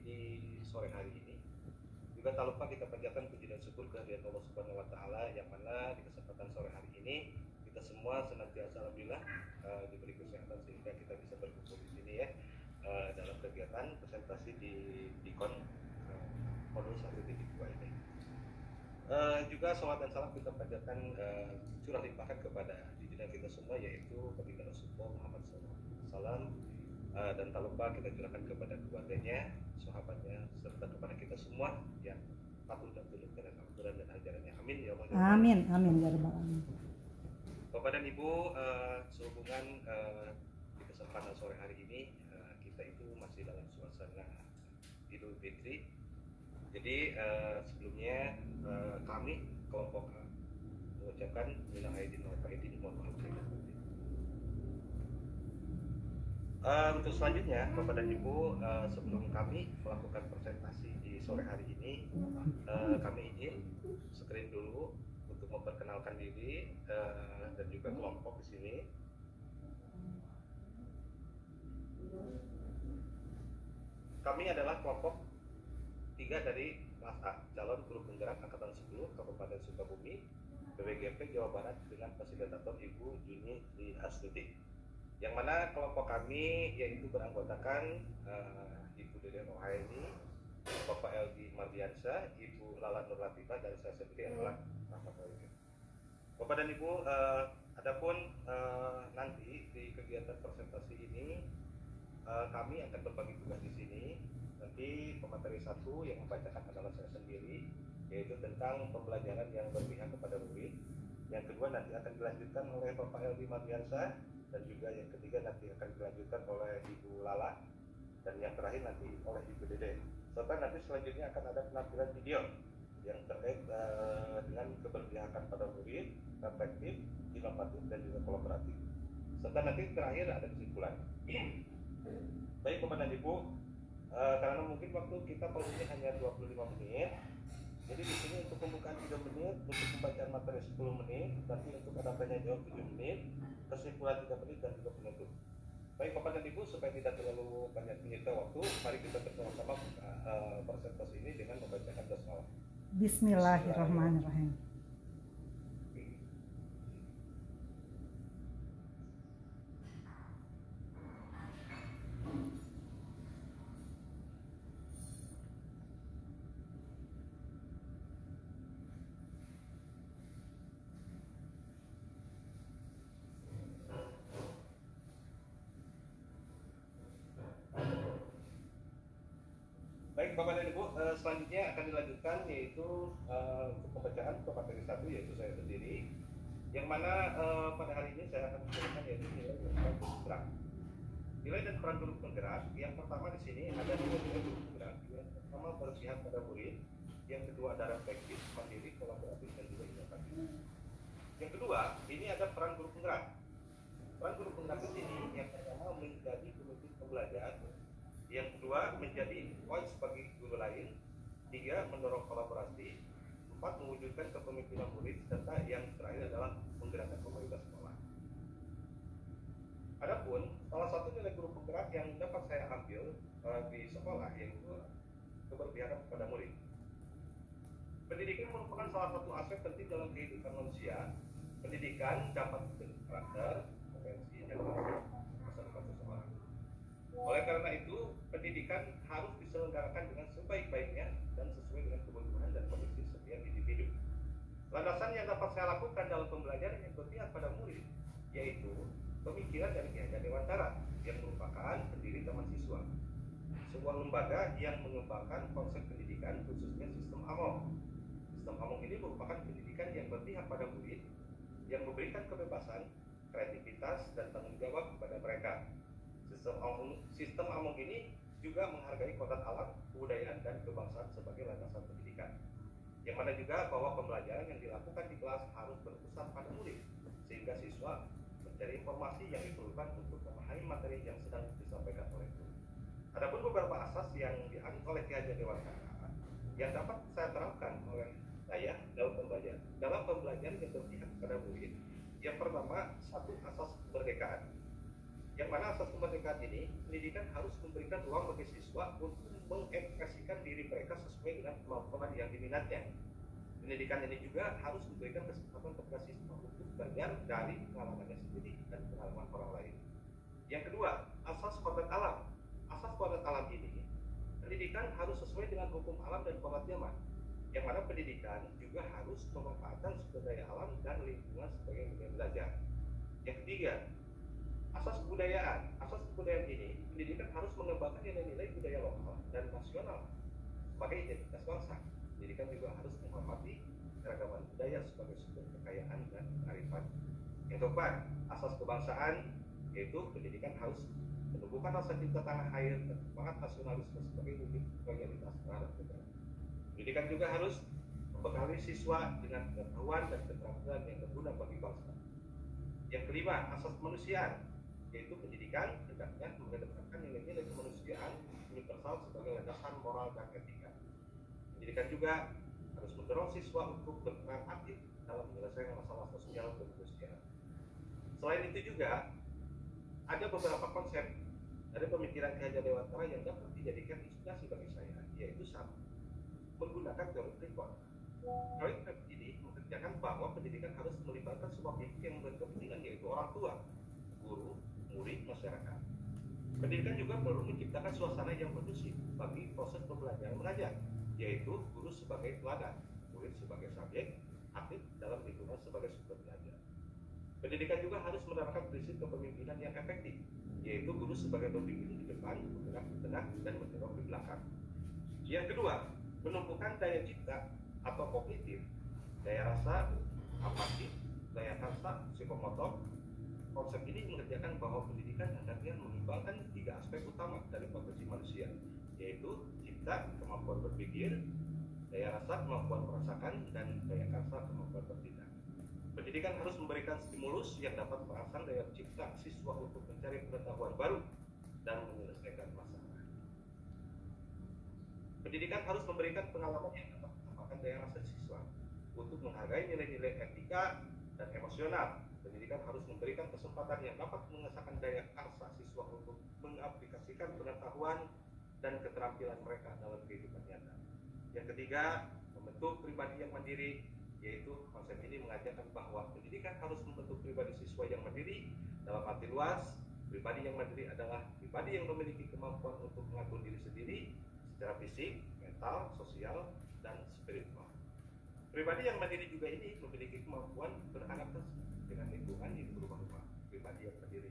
di sore hari ini. Juga tak lupa kita panjatkan puji dan syukur kehadirat Allah Subhanahu wa taala yang mana di kesempatan sore hari ini kita semua senantiasa alhamdulillah diberi kesehatan sehingga kita bisa berkumpul di sini ya dalam kegiatan presentasi di Dikon modul 1.2 ini. Juga salat dan salam kita panjatkan curah limpahkan kepada junjungan kita semua yaitu Baginda Rasulullah Muhammad SAW, dan tak lupa kita curahkan kepada keluarganya, sahabatnya, serta kepada kita semua yang patuh dan tunduk dengan aturan dan ajarannya. Amin ya Allah. Amin, amin ya rabbal alamin. Bapak dan Ibu, sehubungan di kesempatan sore hari ini kita itu masih dalam suasana Idul Fitri. Jadi sebelumnya kami kelompok A mengucapkan minal aidin wal faizin, mohon maaf saya. Untuk selanjutnya Bapak dan Ibu, sebelum kami melakukan presentasi di sore hari ini, kami izin screen dulu untuk memperkenalkan diri dan juga kelompok di sini. Kami adalah kelompok 3 dari kelas A, calon guru penggerak angkatan 10 Kabupaten Sukabumi, BWGP Jawa Barat dengan fasilitator Ibu Juni Tri Astuti. Yang mana kelompok kami yaitu beranggotakan Ibu Dede Rohaini, Bapak Eldi Mardiansyah, Ibu Lala Nur Latifah, dan saya sendiri adalah Rahmat Wahid. Bapak dan Ibu, adapun nanti di kegiatan presentasi ini kami akan berbagi tugas di sini. Nanti pemateri 1 yang membacakan adalah saya sendiri, yaitu tentang pembelajaran yang berpihak kepada murid. Yang kedua nanti akan dilanjutkan oleh Bapak Eldi Mardiansyah, dan juga yang ketiga nanti akan dilanjutkan oleh Ibu Lala, dan yang terakhir nanti oleh Ibu Dede. Serta nanti selanjutnya akan ada penampilan video yang terkait dengan keberpihakan pada murid, reflektif, inovatif, dan juga kolaboratif. Serta nanti terakhir ada kesimpulan. Baik Bapak dan Ibu, karena mungkin waktu kita posisi hanya 25 menit, jadi di sini untuk pembukaan 3 menit, untuk pembacaan materi 10 menit, nanti untuk ada tanya jawab 7 menit, kesimpulan 3 menit, dan juga penutup. Baik Bapak dan Ibu, supaya tidak terlalu banyak menyita waktu, mari kita bersama-sama presentasi ini dengan membacakan basmalah. Bismillahirrahmanirrahim. Baik Bapak dan Ibu, selanjutnya akan dilanjutkan yaitu untuk pembacaan materi 1 yaitu saya sendiri, yang mana pada hari ini saya akan menjelaskan yaitu nilai dan peran guru penggerak. Nilai dan peran guru penggerak yang pertama di sini ada nilai guru penggerak. Yang pertama berpihak pada murid, yang kedua ada reflektif, mandiri, kolaboratif, dan juga inovatif. Yang kedua ini ada peran guru penggerak. Peran guru penggerak di sini yang pertama menjadi pemimpin pembelajar, yang kedua menjadi voice bagi guru lain, 3 mendorong kolaborasi, 4 mewujudkan kepemimpinan murid, serta yang terakhir adalah menggerakkan komunitas sekolah. Adapun salah satu nilai guru penggerak yang dapat saya ambil di sekolah yaitu keberpihakan kepada murid. Pendidikan merupakan salah satu aspek penting dalam kehidupan manusia. Pendidikan dapat membentuk karakter, potensi, dan masa depan seseorang. Oleh karena itu, pendidikan harus diselenggarakan dengan sebaik-baiknya dan sesuai dengan kebutuhan dan kondisi setiap individu. Landasan yang dapat saya lakukan dalam pembelajaran yang berpihak pada murid yaitu pemikiran dari Ki Hajar Dewantara yang merupakan pendiri Taman Siswa, sebuah lembaga yang mengembangkan konsep pendidikan khususnya sistem AMONG. Sistem AMONG ini merupakan pendidikan yang berpihak pada murid, yang memberikan kebebasan, kreativitas, dan tanggung jawab kepada mereka. Sistem AMONG ini juga menghargai kodrat alam, kebudayaan, dan kebangsaan sebagai landasan pendidikan. Yang mana juga bahwa pembelajaran yang dilakukan di kelas harus berpusat pada murid, sehingga siswa mencari informasi yang diperlukan untuk memahami materi yang sedang disampaikan oleh guru. Adapun beberapa asas yang dianut oleh Ki Hajar Dewantara yang dapat saya terapkan oleh saya dalam pembelajaran yang berpihak kepada murid. Yang pertama, satu asas kemerdekaan. Yang mana asas kemerdekaan ini, pendidikan harus memberikan ruang bagi siswa untuk mengekspresikan sesuai dengan kemampuan yang diminatnya. Pendidikan ini juga harus memberikan kesempatan kepada siswa untuk belajar dari pengalamannya sendiri dan pengalaman orang lain. Yang kedua, asas kodrat alam. Asas kodrat alam ini, pendidikan harus sesuai dengan hukum alam dan kodrat zaman, yang mana pendidikan juga harus memanfaatkan sumber daya alam dan lingkungan sebagai media belajar. Yang ketiga, asas kebudayaan. Asas kebudayaan ini, pendidikan harus mengembangkan nilai-nilai budaya lokal dan nasional sebagai identitas bangsa. Pendidikan juga harus menghormati keragaman budaya sebagai sumber kekayaan dan kearifan. Yang keempat, asas kebangsaan, yaitu pendidikan harus menumbuhkan rasa cinta tanah air dan semangat nasionalisme sebagai wujud loyalitas terhadap negara. Pendidikan juga harus membekali siswa dengan pengetahuan dan keterampilan yang berguna bagi bangsa. Yang kelima, asas kemanusiaan, yaitu pendidikan hendaknya mengedepankan nilai-nilai kemanusiaan universal sebagai landasan moral dan etika. Pendidikan juga harus mendorong siswa untuk berperan aktif dalam menyelesaikan masalah sosial dan kemanusiaan. Selain itu juga ada beberapa konsep dari pemikiran Ki Hajar Dewantara yang dapat dijadikan inspirasi bagi saya, yaitu satu, menggunakan teori Freeport. Teori Freeport ini mengerjakan bahwa pendidikan harus melibatkan semua pihak yang berkepentingan, yaitu orang tua, guru, murid, masyarakat. Pendidikan juga perlu menciptakan suasana yang kondusif bagi proses pembelajaran mengajar, yaitu guru sebagai teladan, murid sebagai subjek, aktif dalam lingkungan sebagai sumber belajar. Pendidikan juga harus menerapkan prinsip kepemimpinan yang efektif, yaitu guru sebagai pembimbing di depan, bergerak di tengah, dan mendorong di belakang. Yang kedua, menumbuhkan daya cipta atau kognitif, daya rasa, apatis, daya rasa, psikomotor. Konsep ini mengerjakan bahwa pendidikan hendaknya mengembangkan 3 aspek utama dari potensi manusia, yaitu cipta, kemampuan berpikir, daya rasa, kemampuan merasakan, dan daya karsa, kemampuan bertindak. Pendidikan harus memberikan stimulus yang dapat merangsang daya cipta siswa untuk mencari pengetahuan baru dan menyelesaikan masalah. Pendidikan harus memberikan pengalaman yang dapat menambahkan daya rasa siswa untuk menghargai nilai-nilai etika dan emosional. Pendidikan harus memberikan kesempatan yang dapat mengasahkan daya karsa siswa untuk mengaplikasikan pengetahuan dan keterampilan mereka dalam kehidupan nyata. Yang ketiga, membentuk pribadi yang mandiri, yaitu konsep ini mengajarkan bahwa pendidikan harus membentuk pribadi siswa yang mandiri. Dalam arti luas, pribadi yang mandiri adalah pribadi yang memiliki kemampuan untuk mengatur diri sendiri secara fisik, mental, sosial, dan spiritual. Pribadi yang mandiri juga ini memiliki kemampuan beradaptasi dengan lingkungan yang berubah-ubah. Pribadi yang mandiri